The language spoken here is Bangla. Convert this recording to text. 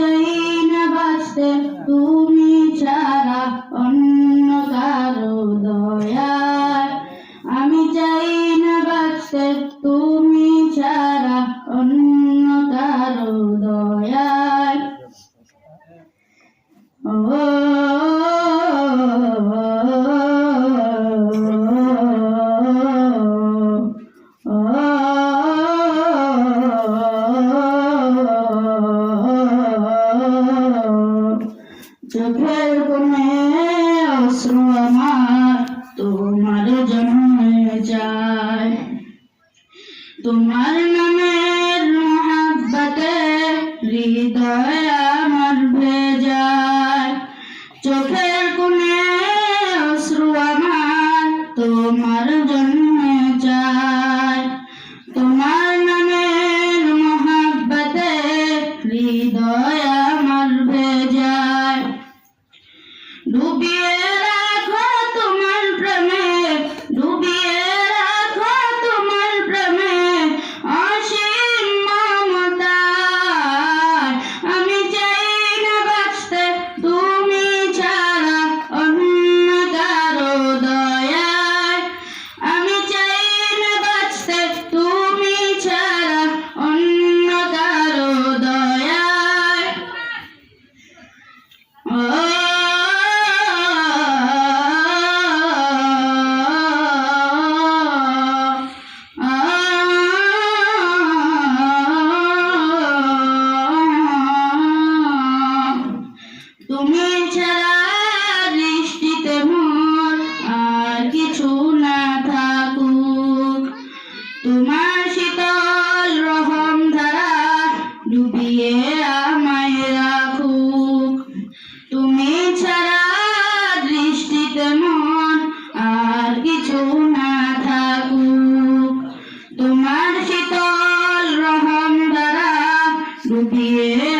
চাই না বাঁচতে তুমি ছাড়া অন্য কারো দয়ায়। আমি চাই না বাঁচতে তুমি ছাড়া অন্য কারো দয়ায়। চোখের কোণে অশ্রু আমার তোমার জন্যে যায়, তোমার নামের মহাব্বতে হৃদয় আমার ভেজায়। চোখের কোণে অশ্রু আমার তোমার জন্যে যায়, তোমার নামের মহাব্বতে হৃদয় আমার ভেজায়। ডুবিয়ে রাখো তোমার প্রেমে, ডুবিয়ে রাখো তোমার প্রেমে অসীম মমতায়। আমি চাই না বাঁচতে তুমি ছাড়া অন্য কারো দয়ায়। আমি চাই না বাঁচতে তুমি ছাড়া অন্য কারো দয়ায়। তুমি ছাড়া দৃষ্টিতে মোর আর কিছু না থাকুক, তোমার শীতল রহম ধারা ডুবিয়ে আমায় রাখুক। তুমি ছাড়া দৃষ্টিতে মন আর কিছু না থাকুক, তোমার শীতল রহম ধারা ডুবিয়ে